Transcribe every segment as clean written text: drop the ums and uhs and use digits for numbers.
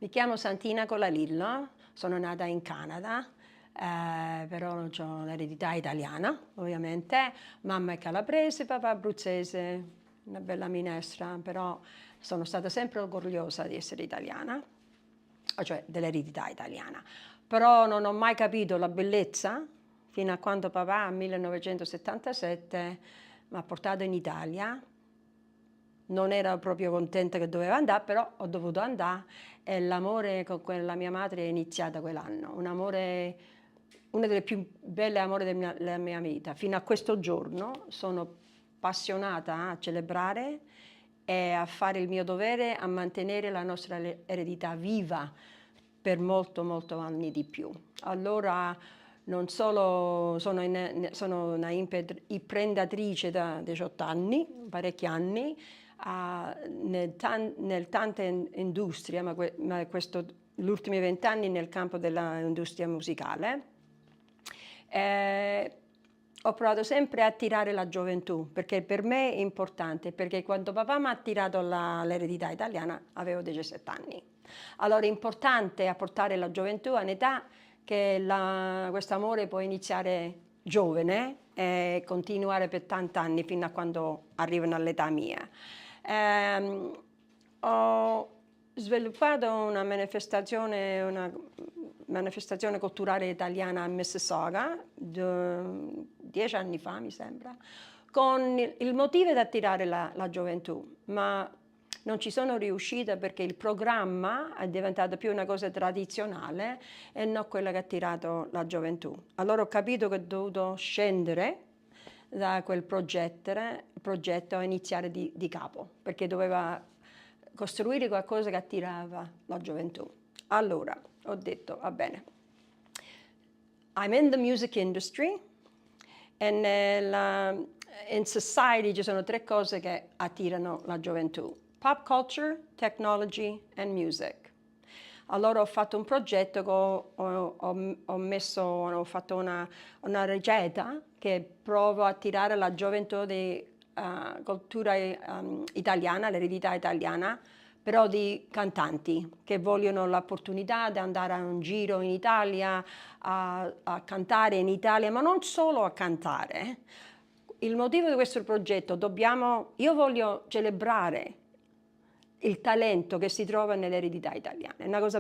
Mi chiamo Santina Colalillo, sono nata in Canada, però ho l'eredità italiana, ovviamente. Mamma è calabrese, papà abruzzese, una bella minestra, però sono stata sempre orgogliosa di essere italiana, cioè dell'eredità italiana. Però non ho mai capito la bellezza fino a quando papà nel 1977 mi ha portato in Italia. Non ero proprio contenta che dovevo andare, però ho dovuto andare e l'amore con la mia madre è iniziato quell'anno. Un amore, uno delle più belle amori della mia vita. Fino a questo giorno sono appassionata a celebrare e a fare il mio dovere a mantenere la nostra eredità viva per molto anni di più. Allora non solo sono una imprenditrice da 18 anni, parecchi anni, nel tante industrie, ma gli ultimi 20 anni nel campo dell'industria musicale. Ho provato sempre a attirare la gioventù, perché per me è importante, perché quando papà mi ha attirato l'eredità italiana avevo 17 anni. Allora è importante apportare la gioventù a un'età che questo amore può iniziare giovane e continuare per tanti anni fino a quando arrivano all'età mia. Ho sviluppato una manifestazione culturale italiana a Mississauga 10 anni fa, mi sembra, con il motivo di attirare la gioventù, ma non ci sono riuscita perché il programma è diventato più una cosa tradizionale e non quella che ha attirato la gioventù. Allora ho capito che ho dovuto scendere da quel progetto e iniziare di capo, perché doveva costruire qualcosa che attirava la gioventù. Allora ho detto, va bene, I'm in the music industry e in society ci sono 3 cose che attirano la gioventù: pop culture, technology and music. Allora ho fatto un progetto che ho fatto una ricetta che provo a attirare la gioventù di cultura italiana, l'eredità italiana, però di cantanti che vogliono l'opportunità di andare a un giro in Italia, a cantare in Italia, ma non solo a cantare. Il motivo di questo progetto, io voglio celebrare il talento che si trova nell'eredità italiana. È una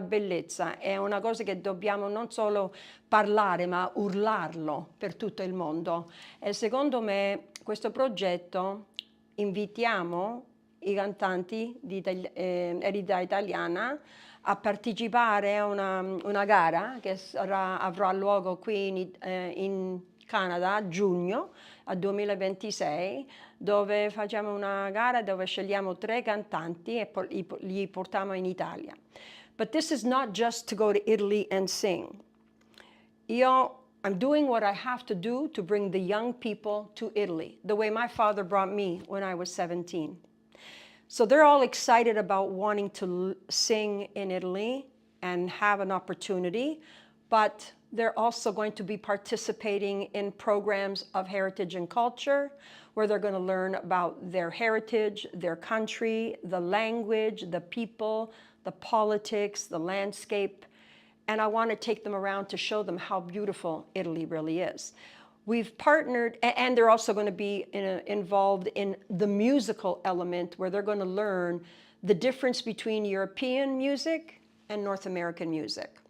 bellezza, è una cosa che dobbiamo non solo parlare, ma urlarlo per tutto il mondo. E secondo me questo progetto invitiamo i cantanti di eredità italiana a partecipare a una gara che avrà luogo qui in Canada a giugno 2026, dove facciamo una gara dove scegliamo 3 cantanti e li portiamo in Italia. But this is not just to go to Italy and sing. I'm doing what I have to do to bring the young people to Italy, the way my father brought me when I was 17. So they're all excited about wanting to sing in Italy and have an opportunity, but they're also going to be participating in programs of heritage and culture, where they're going to learn about their heritage, their country, the language, the people, the politics, the landscape. And I want to take them around to show them how beautiful Italy really is. We've partnered, and they're also going to be involved in the musical element, where they're going to learn the difference between European music and North American music.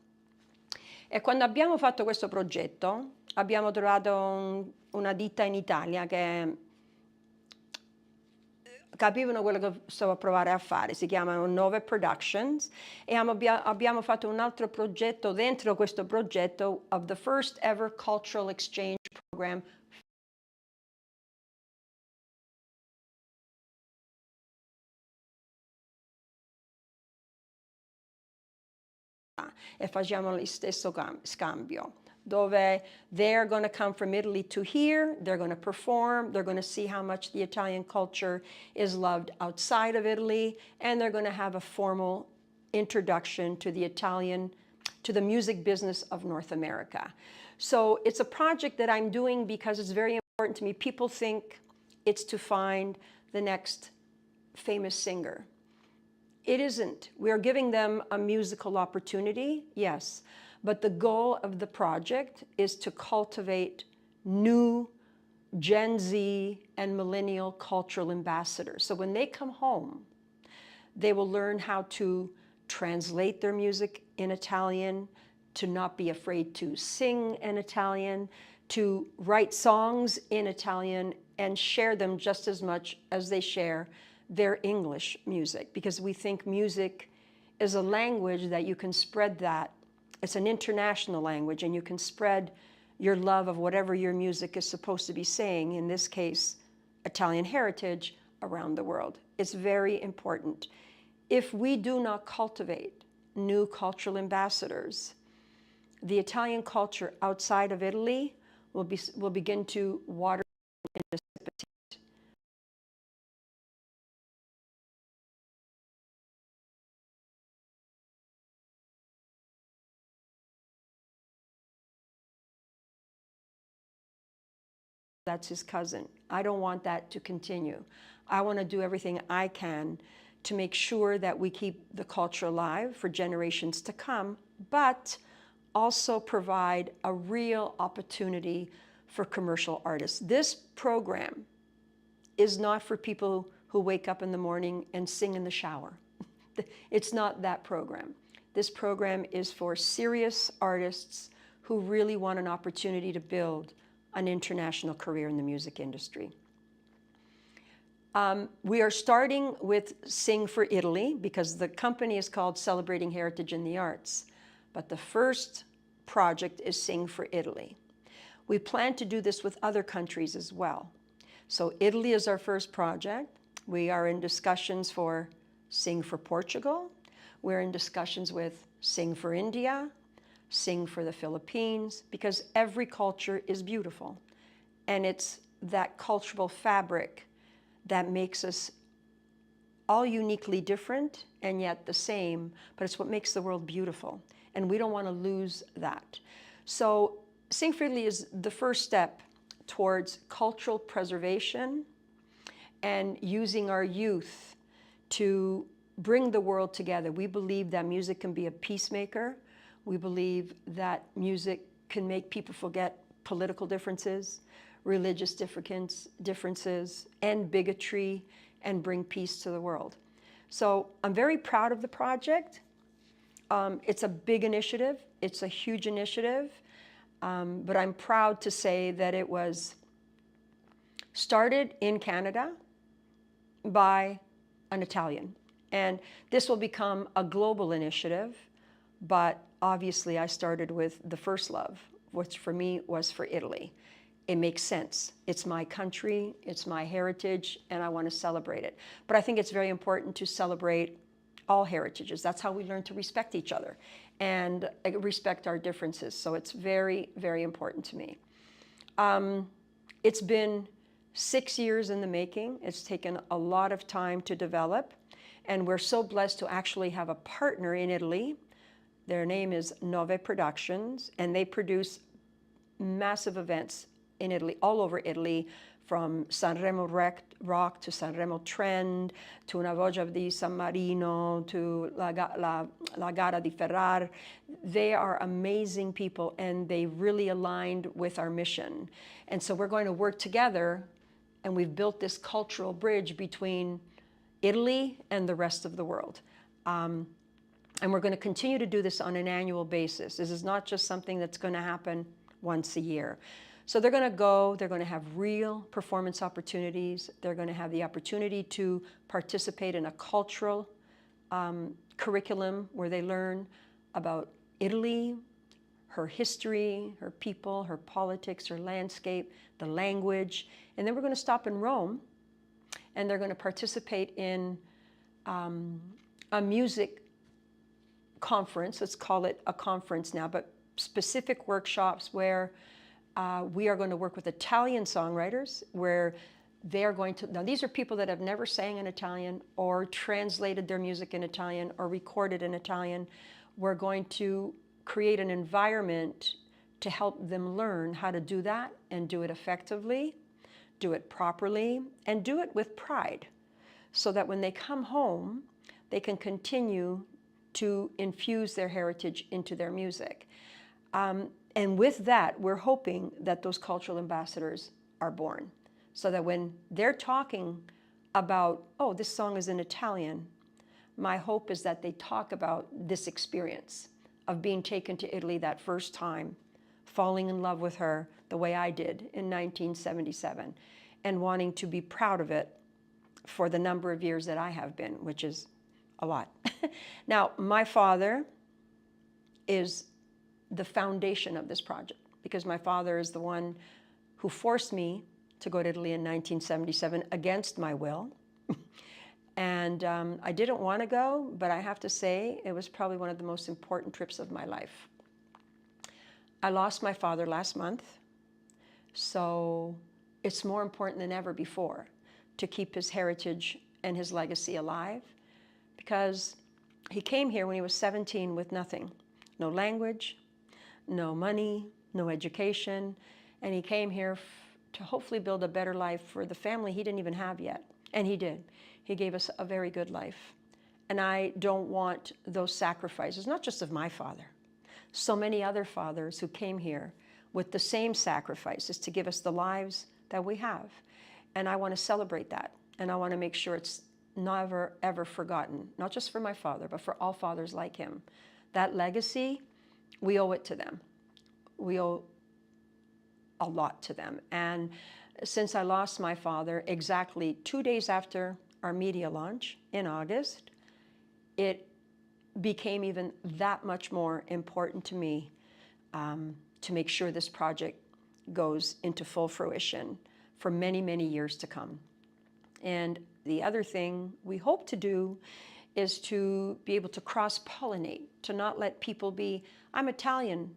E quando abbiamo fatto questo progetto, abbiamo trovato una ditta in Italia che capivano quello che stavo a provare a fare. Si chiamano 9 Productions e abbiamo fatto un altro progetto dentro questo progetto of the first ever cultural exchange program e facciamo lo stesso scambio, dove they're going to come from Italy to here, they're going to perform, they're going to see how much the Italian culture is loved outside of Italy, and they're going to have a formal introduction to the music business of North America. So it's a project that I'm doing because it's very important to me. People think it's to find the next famous singer. It isn't. We are giving them a musical opportunity, yes, but the goal of the project is to cultivate new Gen Z and millennial cultural ambassadors. So when they come home, they will learn how to translate their music in Italian, to not be afraid to sing in Italian, to write songs in Italian and share them just as much as they share their English music, because we think music is a language that you can spread that. It's an international language, and you can spread your love of whatever your music is supposed to be saying, in this case, Italian heritage, around the world. It's very important. If we do not cultivate new cultural ambassadors, the Italian culture outside of Italy will begin to water and dissipate. That's his cousin. I don't want that to continue. I want to do everything I can to make sure that we keep the culture alive for generations to come, but also provide a real opportunity for commercial artists. This program is not for people who wake up in the morning and sing in the shower. It's not that program. This program is for serious artists who really want an opportunity to build an international career in the music industry. We are starting with Sing for Italy because the company is called Celebrating Heritage in the Arts, but the first project is Sing for Italy. We plan to do this with other countries as well. So Italy is our first project. We are in discussions for Sing for Portugal. We're in discussions with Sing for India, Sing for the Philippines, because every culture is beautiful. And it's that cultural fabric that makes us all uniquely different and yet the same, but it's what makes the world beautiful. And we don't want to lose that. So Sing for Italy is the first step towards cultural preservation and using our youth to bring the world together. We believe that music can be a peacemaker. We believe that music can make people forget political differences, religious differences, and bigotry, and bring peace to the world. So I'm very proud of the project. It's a big initiative. It's a huge initiative. But I'm proud to say that it was started in Canada by an Italian. And this will become a global initiative, but obviously I started with the first love, which for me was for Italy. It makes sense. It's my country, it's my heritage, and I want to celebrate it. But I think it's very important to celebrate all heritages. That's how we learn to respect each other and respect our differences. So it's very, very important to me. It's been 6 years in the making. It's taken a lot of time to develop. And we're so blessed to actually have a partner in Italy. Their name is Nove Productions, and they produce massive events in Italy, all over Italy, from Sanremo Rock to Sanremo Trend, to Una Voglia di San Marino, to La Gara di Ferrar. They are amazing people, and they really aligned with our mission. And so we're going to work together, and we've built this cultural bridge between Italy and the rest of the world. And we're going to continue to do this on an annual basis. This is not just something that's going to happen once a year. So they're going to go, they're going to have real performance opportunities. They're going to have the opportunity to participate in a cultural curriculum where they learn about Italy, her history, her people, her politics, her landscape, the language. And then we're going to stop in Rome, and they're going to participate in a music conference. Let's call it a conference now, but specific workshops where we are going to work with Italian songwriters, where they are going to, now these are people that have never sang in Italian or translated their music in Italian or recorded in Italian. We're going to create an environment to help them learn how to do that and do it effectively, do it properly, and do it with pride, so that when they come home, they can continue to infuse their heritage into their music. And with that, we're hoping that those cultural ambassadors are born, so that when they're talking about, oh, this song is in Italian, my hope is that they talk about this experience of being taken to Italy that first time, falling in love with her the way I did in 1977, and wanting to be proud of it for the number of years that I have been, which is a lot. Now, my father is the foundation of this project, because my father is the one who forced me to go to Italy in 1977 against my will. And I didn't want to go, but I have to say it was probably one of the most important trips of my life. I lost my father last month, so it's more important than ever before to keep his heritage and his legacy alive, because he came here when he was 17 with nothing. No language, no money, no education, and he came here to hopefully build a better life for the family he didn't even have yet. And he did. He gave us a very good life. And I don't want those sacrifices, not just of my father, so many other fathers who came here with the same sacrifices to give us the lives that we have. And I want to celebrate that. And I want to make sure it's never, ever forgotten, not just for my father, but for all fathers like him. That legacy, we owe it to them. We owe a lot to them. And since I lost my father exactly 2 days after our media launch in August, it became even that much more important to me to make sure this project goes into full fruition for many, many years to come. And the other thing we hope to do is to be able to cross-pollinate, to not let people be, I'm Italian,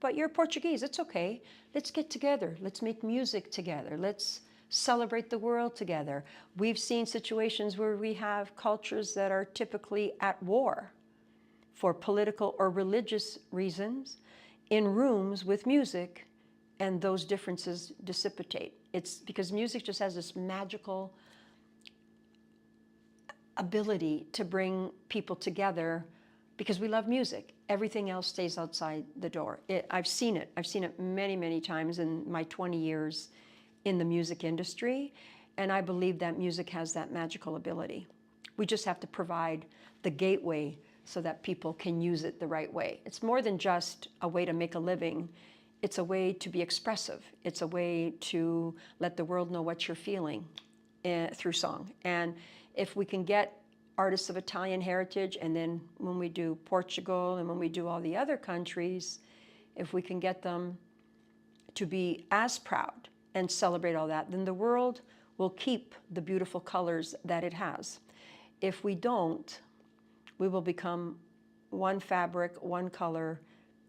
but you're Portuguese, it's okay. Let's get together, let's make music together, let's celebrate the world together. We've seen situations where we have cultures that are typically at war for political or religious reasons in rooms with music, and those differences dissipate. It's because music just has this magical ability to bring people together, because we love music. Everything else stays outside the door. I've seen it. I've seen it many, many times in my 20 years in the music industry, and I believe that music has that magical ability. We just have to provide the gateway so that people can use it the right way. It's more than just a way to make a living. It's a way to be expressive. It's a way to let the world know what you're feeling through song. And if we can get artists of Italian heritage, and then when we do Portugal and when we do all the other countries, if we can get them to be as proud and celebrate all that, then the world will keep the beautiful colors that it has. If we don't, we will become one fabric, one color,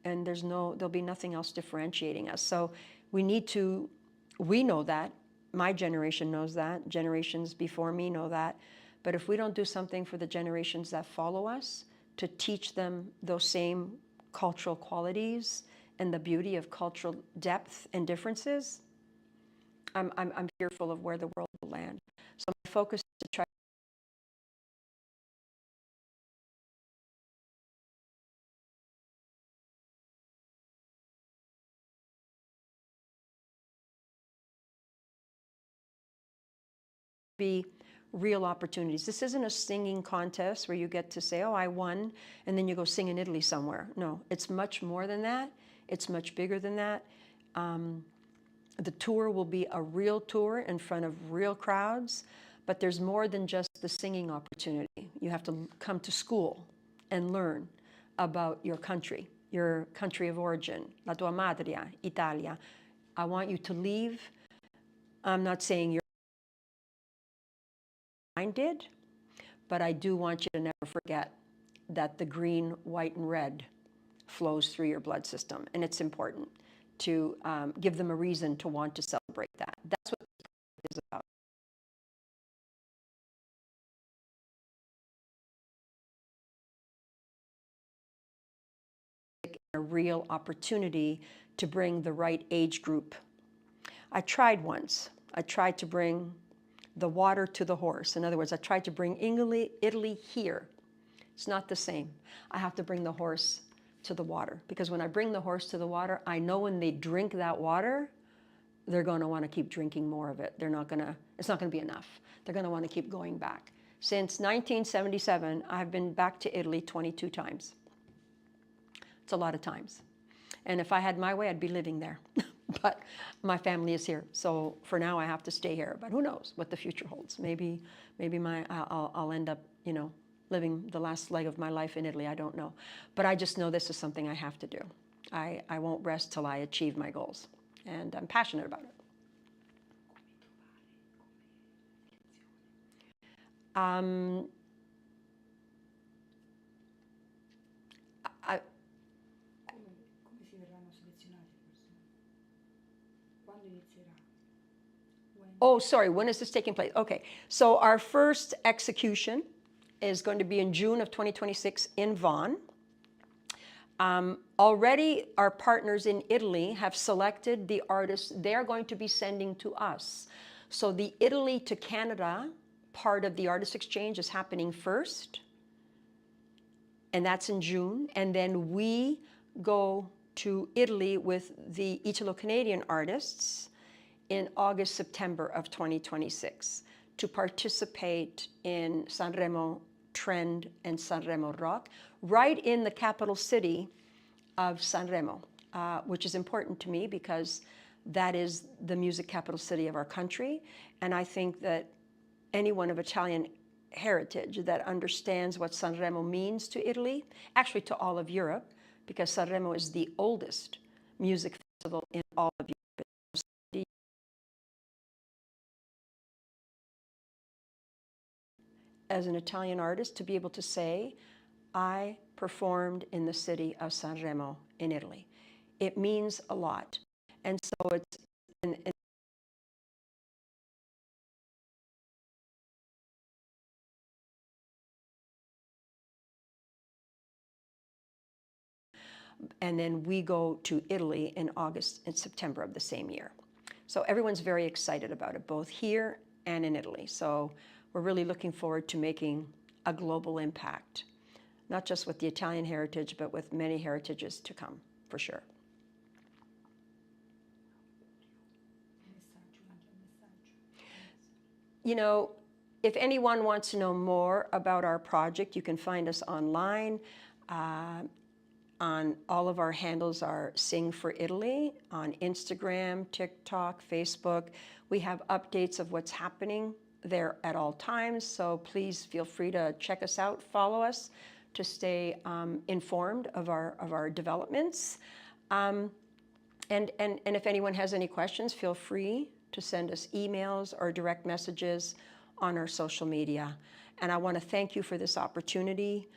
and there'll be nothing else differentiating us. So we know that, my generation knows that, generations before me know that, but if we don't do something for the generations that follow us to teach them those same cultural qualities and the beauty of cultural depth and differences, I'm fearful of where the world will land. So my focus is to try to be real opportunities. This isn't a singing contest where you get to say, oh, I won, and then you go sing in Italy somewhere. No, it's much more than that. It's much bigger than that. The tour will be a real tour in front of real crowds, but there's more than just the singing opportunity. You have to come to school and learn about your country of origin, la tua madre, Italia. I want you to leave. I'm not saying your mind did, but I do want you to never forget that the green, white, and red flows through your blood system, and it's important to give them a reason to want to celebrate that. That's what this is about. A real opportunity to bring the right age group. I tried once. I tried to bring the water to the horse. In other words, I tried to bring Italy here It's not the same. I have to bring the horse to the water, because when I bring the horse to the water, I know when they drink that water, they're going to want to keep drinking more of it. It's not going to be enough. They're going to want to keep going back. Since 1977, I've been back to Italy 22 times. It's a lot of times. And if I had my way, I'd be living there. But my family is here. So for now, I have to stay here. But who knows what the future holds? Maybe I'll end up, living the last leg of my life in Italy. I don't know. But I just know this is something I have to do. I won't rest till I achieve my goals. And I'm passionate about it. I, Come si verranno selezionati le persone? Quando inizierà? oh, sorry, when is this taking place? Okay, so our first execution is going to be in June of 2026 in Vaughan. Already our partners in Italy have selected the artists they're going to be sending to us. So the Italy to Canada part of the artist exchange is happening first, and that's in June. And then we go to Italy with the Italo-Canadian artists in August, September of 2026 to participate in Sanremo Trend and Sanremo Rock, right in the capital city of Sanremo, which is important to me because that is the music capital city of our country. And I think that anyone of Italian heritage that understands what Sanremo means to Italy, actually to all of Europe, because Sanremo is the oldest music festival in all of Europe. As an Italian artist, to be able to say, I performed in the city of Sanremo in Italy. It means a lot. And so it's, and then we go to Italy in August and September of the same year. So everyone's very excited about it, both here and in Italy. So we're really looking forward to making a global impact, not just with the Italian heritage, but with many heritages to come, for sure. You know, if anyone wants to know more about our project, you can find us online. On all of our handles are Sing for Italy on Instagram, TikTok, Facebook. We have updates of what's happening there at all times. So please feel free to check us out, follow us to stay informed of our developments. And if anyone has any questions, feel free to send us emails or direct messages on our social media. And I want to thank you for this opportunity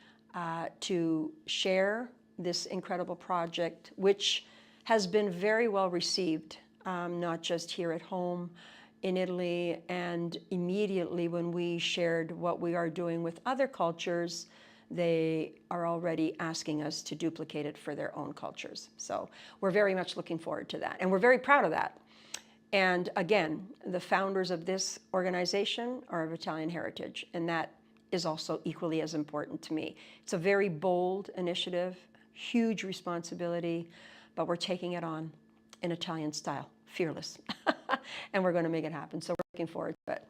to share this incredible project, which has been very well received, not just here at home in Italy, and immediately when we shared what we are doing with other cultures, they are already asking us to duplicate it for their own cultures. So we're very much looking forward to that, and we're very proud of that. And again, the founders of this organization are of Italian heritage, and that is also equally as important to me. It's a very bold initiative, huge responsibility, but we're taking it on in Italian style, fearless. And we're going to make it happen. So we're looking forward to it.